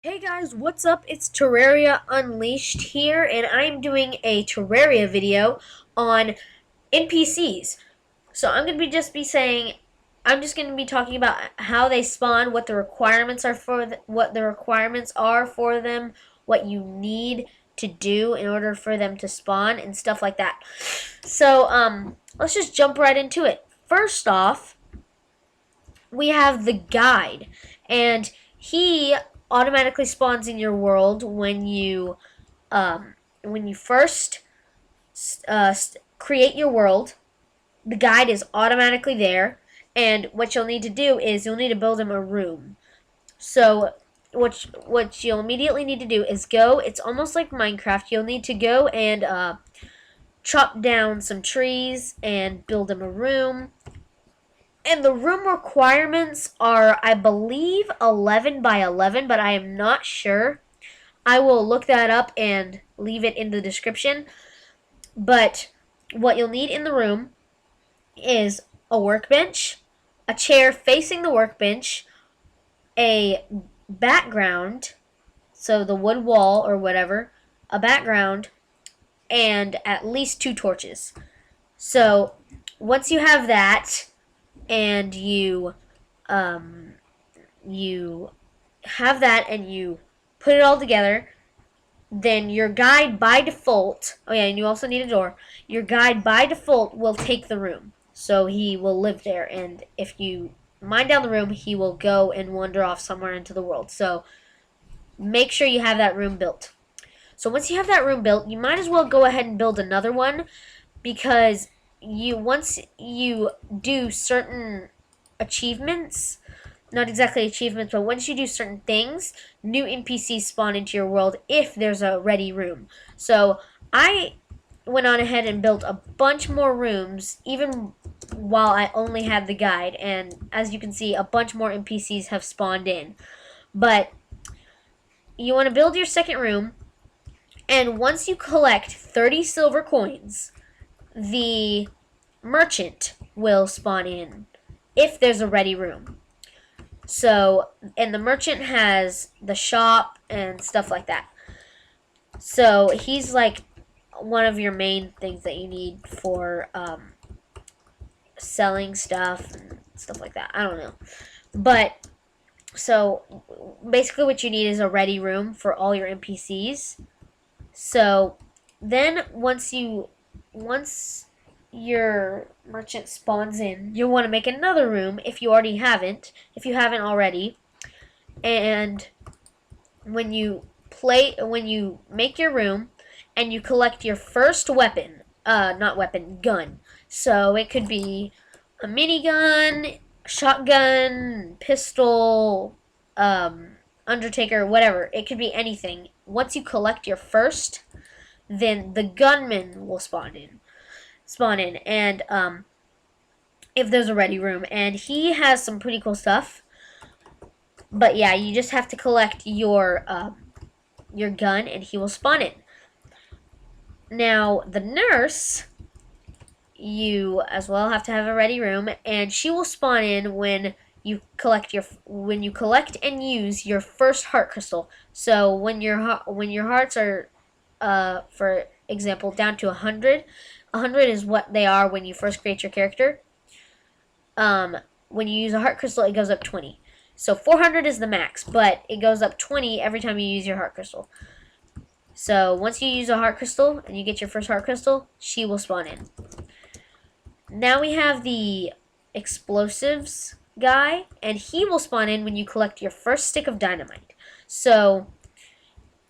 Hey guys, what's up? It's Terraria Unleashed here, and I'm doing a Terraria video on NPCs. So I'm just gonna be talking about how they spawn, what the requirements are what the requirements are for them, what you need to do in order for them to spawn, and stuff like that. So let's just jump right into it. First off, we have the guide, and he automatically spawns in your world when you first create your world. The guide is automatically there, and what you'll need to do is you'll need to build him a room. So what you'll immediately need to do is go. It's almost like Minecraft. You'll need to go and chop down some trees and build him a room. And the room requirements are, I believe, 11 by 11, but I am not sure. I will look that up and leave it in the description. But what you'll need in the room is a workbench, a chair facing the workbench, a background, so the wood wall or whatever, a background, and at least 2 torches. So once you have that, and you have that and you put it all together, then your guide by default, oh yeah, and you also need a door, your guide by default will take the room. So he will live there, and if you mine down the room, he will go and wander off somewhere into the world. So make sure you have that room built. So once you have that room built, you might as well go ahead and build another one, because once you do certain achievements, not exactly achievements, but once you do certain things, new NPCs spawn into your world if there's a ready room. So I went on ahead and built a bunch more rooms, even while I only had the guide, and as you can see, a bunch more NPCs have spawned in. But you want to build your second room, and once you collect 30 silver coins, the merchant will spawn in if there's a ready room. So, and the merchant has the shop and stuff like that. So he's like one of your main things that you need for selling stuff and stuff like that. I don't know. But so basically what you need is a ready room for all your NPCs. So then once your merchant spawns in, you'll want to make another room if you haven't already. And when you make your room and you collect your first weapon, not weapon, gun. So it could be a minigun, shotgun, pistol, undertaker, whatever. It could be anything. Once you collect your first, then the gunman will spawn in, and if there's a ready room, and he has some pretty cool stuff. But yeah, you just have to collect your gun, and he will spawn in. Now the nurse, you as well have to have a ready room, and she will spawn in when you collect and use your first heart crystal. So when your hearts are, for example, down to 100. 100 is what they are when you first create your character. When you use a heart crystal, it goes up 20. So 400 is the max, but it goes up 20 every time you use your heart crystal. So once you use a heart crystal and you get your first heart crystal, she will spawn in. Now we have the explosives guy, and he will spawn in when you collect your first stick of dynamite. So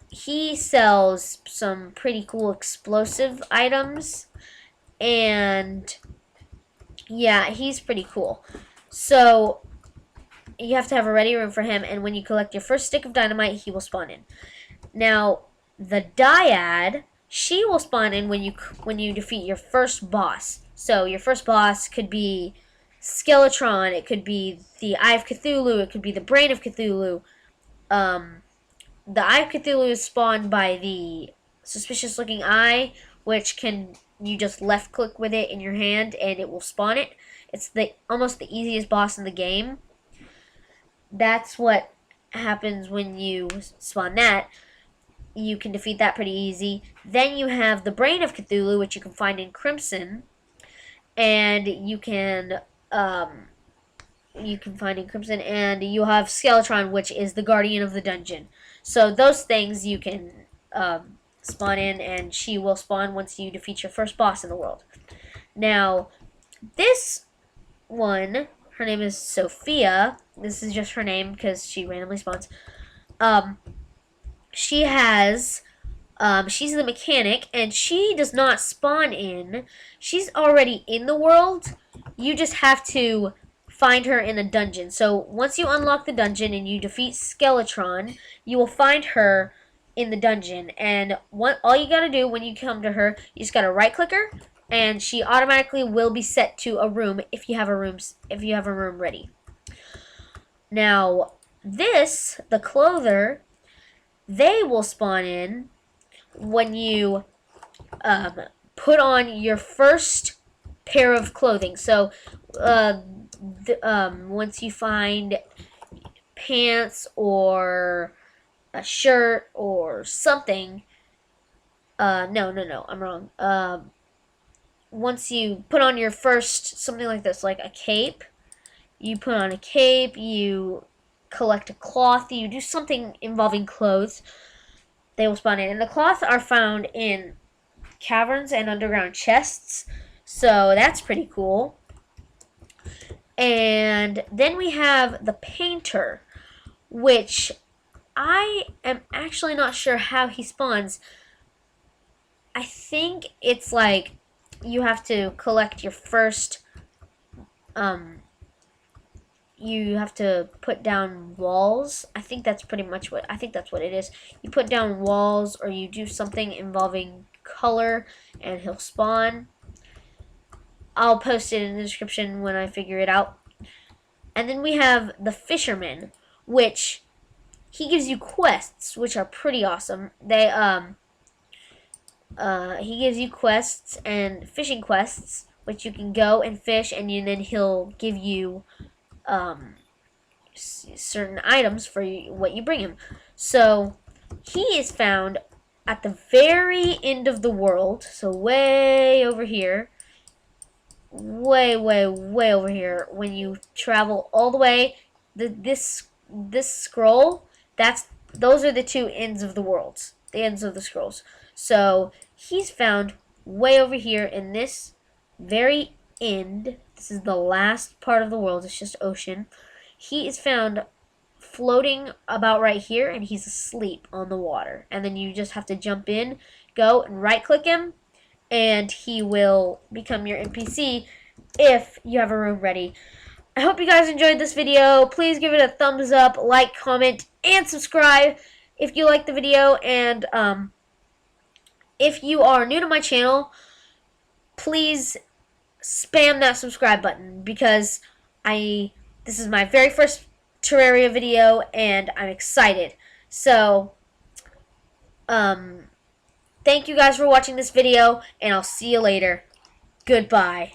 he sells some pretty cool explosive items, and yeah, he's pretty cool. So you have to have a ready room for him, and when you collect your first stick of dynamite, he will spawn in. Now the dyad, she will spawn in when you defeat your first boss. So your first boss could be Skeletron, it could be the Eye of Cthulhu, it could be the Brain of Cthulhu. The Eye of Cthulhu is spawned by the suspicious looking eye, which you just left click with it in your hand and it will spawn it. It's almost the easiest boss in the game. That's what happens when you spawn that. You can defeat that pretty easy. Then you have the Brain of Cthulhu, which you can find in Crimson, and you can find in Crimson, and you have Skeletron, which is the Guardian of the Dungeon. So those things you can spawn in, and she will spawn once you defeat your first boss in the world. Now, this one, her name is Sophia. This is just her name because she randomly spawns. She has, she's the mechanic, and she does not spawn in. She's already in the world. You just have to find her in a dungeon. So once you unlock the dungeon and you defeat Skeletron, you will find her in the dungeon. And all you gotta do when you come to her, you just gotta right click her, and she automatically will be set to a room if you have a room ready. Now, the clother, they will spawn in when you put on your first pair of clothing. So, once you find pants or a shirt or something, no, I'm wrong. Once you put on your first something like this, like a cape, you put on a cape, you collect a cloth, you do something involving clothes, they will spawn in. And the cloth are found in caverns and underground chests, so that's pretty cool. And then we have the painter, which I am actually not sure how he spawns. I think it's like you have to collect your first, you have to put down walls. I think that's what it is. You put down walls, or you do something involving color, and he'll spawn. I'll post it in the description when I figure it out. And then we have the fisherman, which he gives you quests, which are pretty awesome. He gives you quests and fishing quests, which you can go and fish, and then he'll give you certain items for what you bring him. So he is found at the very end of the world, so way over here, way over here. When you travel all the way, this scroll, those are the two ends of the worlds, the ends of the scrolls. So he's found way over here in this very end. This is the last part of the world. It's just ocean. He is found floating about right here, and he's asleep on the water. And then you just have to jump in, go and right click him, and he will become your NPC if you have a room ready. I hope you guys enjoyed this video. Please give it a thumbs up, like, comment, and subscribe if you like the video. And if you are new to my channel, please spam that subscribe button, because this is my very first Terraria video, and I'm excited. So, thank you guys for watching this video, and I'll see you later. Goodbye.